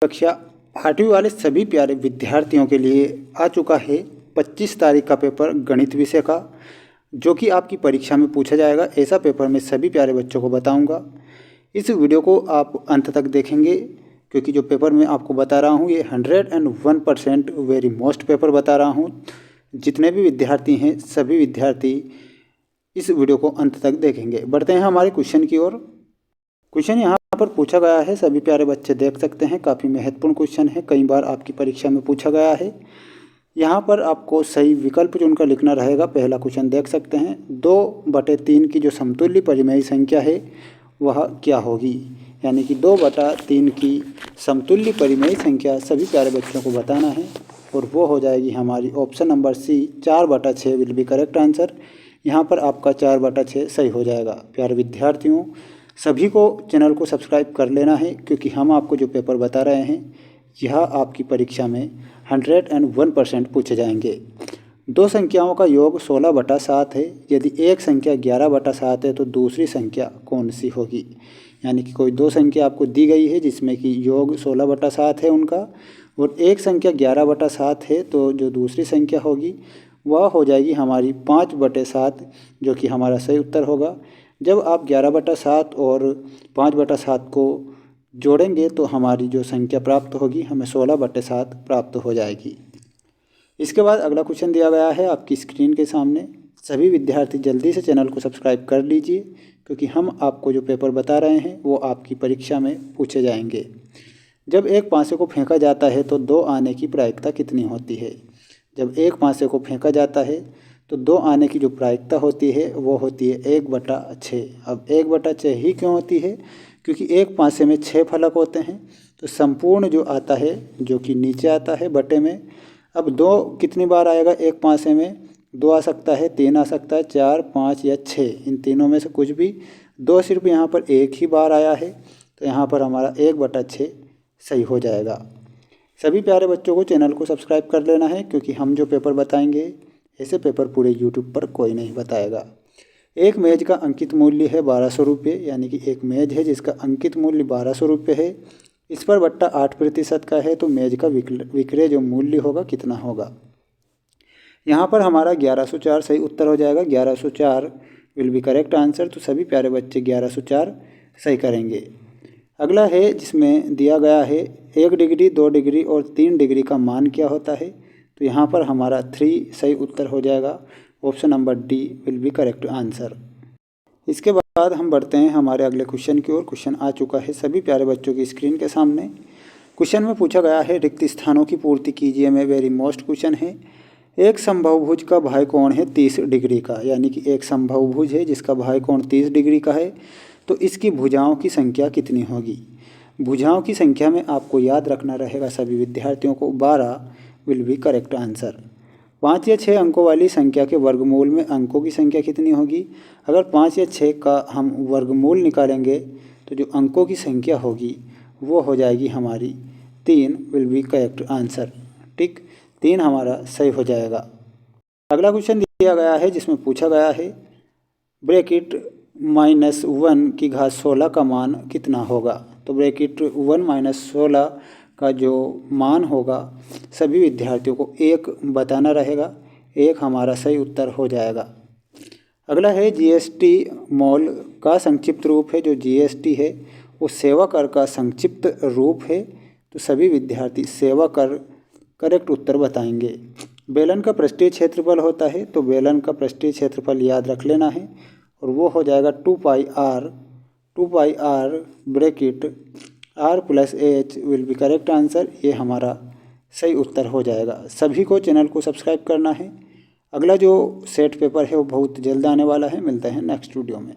कक्षा 8वीं वाले सभी प्यारे विद्यार्थियों के लिए आ चुका है 25 तारीख का पेपर गणित विषय का, जो कि आपकी परीक्षा में पूछा जाएगा। ऐसा पेपर मैं सभी प्यारे बच्चों को बताऊंगा। इस वीडियो को आप अंत तक देखेंगे, क्योंकि जो पेपर मैं आपको बता रहा हूँ ये 101% वेरी मोस्ट पेपर बता रहा हूँ। जितने भी विद्यार्थी हैं सभी विद्यार्थी इस वीडियो को अंत तक देखेंगे। बढ़ते हैं हमारे क्वेश्चन की ओर। क्वेश्चन यहाँ पर पूछा गया है, सभी प्यारे बच्चे देख सकते हैं, काफ़ी महत्वपूर्ण क्वेश्चन है, कई बार आपकी परीक्षा में पूछा गया है। यहाँ पर आपको सही विकल्प चुनकर लिखना रहेगा। पहला क्वेश्चन देख सकते हैं, 2/3 की जो समतुल्य परिमेय संख्या है वह क्या होगी। यानी कि 2/3 की समतुल्य परिमेय संख्या सभी प्यारे बच्चों को बताना है, और वो हो जाएगी हमारी option number C, 4/6 will be correct answer. यहाँ पर आपका 4/6 सही हो जाएगा। प्यारे विद्यार्थियों, सभी को चैनल को सब्सक्राइब कर लेना है, क्योंकि हम आपको जो पेपर बता रहे हैं यह आपकी परीक्षा में 101% पूछे जाएंगे। दो संख्याओं का योग 16/7 है। यदि एक संख्या 11/7 है तो दूसरी संख्या कौन सी होगी। यानी कि कोई दो संख्या आपको दी गई है जिसमें कि योग 16/7 है उनका, और एक संख्या 11/7 है, तो जो दूसरी संख्या होगी वह हो जाएगी हमारी 5/7, जो कि हमारा सही उत्तर होगा। जब आप 11/7 और 5/7 को जोड़ेंगे तो हमारी जो संख्या प्राप्त होगी हमें 16/7 प्राप्त हो जाएगी। इसके बाद अगला क्वेश्चन दिया गया है आपकी स्क्रीन के सामने। सभी विद्यार्थी जल्दी से चैनल को सब्सक्राइब कर लीजिए, क्योंकि हम आपको जो पेपर बता रहे हैं वो आपकी परीक्षा में पूछे जाएंगे। जब एक पासे को फेंका जाता है तो 2 आने की प्रायिकता कितनी होती है। जब एक पासे को फेंका जाता है तो 2 आने की जो प्रायिकता होती है वो होती है 1/6। अब 1/6 ही क्यों होती है, क्योंकि एक पासे में 6 फलक होते हैं, तो संपूर्ण जो आता है जो कि नीचे आता है बटे में। अब 2 कितनी बार आएगा एक पासे में, 2 आ सकता है, 3 आ सकता है, 4, 5 या 6, इन तीनों में से कुछ भी। 2 सिर्फ यहाँ पर एक ही बार आया है, तो यहाँ पर हमारा 1/6 सही हो जाएगा। सभी प्यारे बच्चों को चैनल को सब्सक्राइब कर लेना है, क्योंकि हम जो पेपर बताएंगे ऐसे पेपर पूरे यूट्यूब पर कोई नहीं बताएगा। एक मेज का अंकित मूल्य है 1200 रुपये। यानी कि एक मेज है जिसका अंकित मूल्य 1200 रुपये है। इस पर बट्टा 8% का है, तो मेज का विक्रय जो मूल्य होगा कितना होगा। यहाँ पर हमारा 1104 सही उत्तर हो जाएगा। 1104 विल बी करेक्ट आंसर। तो सभी प्यारे बच्चे 1104 सही करेंगे। अगला है जिसमें दिया गया है 1 डिग्री, 2 डिग्री और 3 डिग्री का मान क्या होता है। तो यहाँ पर हमारा 3 सही उत्तर हो जाएगा। Option number D will be correct answer. इसके बाद हम बढ़ते हैं हमारे अगले क्वेश्चन की ओर। क्वेश्चन आ चुका है सभी प्यारे बच्चों की स्क्रीन के सामने। क्वेश्चन में पूछा गया है, रिक्त स्थानों की पूर्ति कीजिए में वेरी मोस्ट क्वेश्चन है। एक समबाहुभुज का बाह्य कोण है 30 डिग्री का। यानी कि एक समबाहुभुज है जिसका बाह्य कोण 30 डिग्री का है, तो इसकी भुजाओं की संख्या कितनी होगी। भुजाओं की संख्या में आपको याद रखना रहेगा सभी विद्यार्थियों को, 12 विल बी करेक्ट आंसर। 5 या 6 अंकों वाली संख्या के वर्गमूल में अंकों की संख्या कितनी होगी। अगर 5 या 6 का हम वर्गमूल निकालेंगे तो जो अंकों की संख्या होगी वो हो जाएगी हमारी 3 विल बी करेक्ट आंसर। ठीक, 3 हमारा सही हो जाएगा। अगला क्वेश्चन दिया गया है जिसमें पूछा गया है, ब्रैकेट -1 की घात 16 का मान कितना होगा। तो ब्रैकेट 1 - 16 का जो मान होगा सभी विद्यार्थियों को 1 बताना रहेगा। 1 हमारा सही उत्तर हो जाएगा। अगला है जीएसटी मॉल का संक्षिप्त रूप है। जो जीएसटी है वो सेवा कर का संक्षिप्त रूप है, तो सभी विद्यार्थी सेवा कर करेक्ट उत्तर बताएंगे। बेलन का पृष्ठीय क्षेत्रफल होता है, तो बेलन का पृष्ठीय क्षेत्रफल याद रख लेना है, और वो हो जाएगा 2πr bracket r + h will be correct answer. ये हमारा सही उत्तर हो जाएगा। सभी को चैनल को सब्सक्राइब करना है। अगला जो सेट पेपर है वो बहुत जल्द आने वाला है। मिलते हैं नेक्स्ट वीडियो में।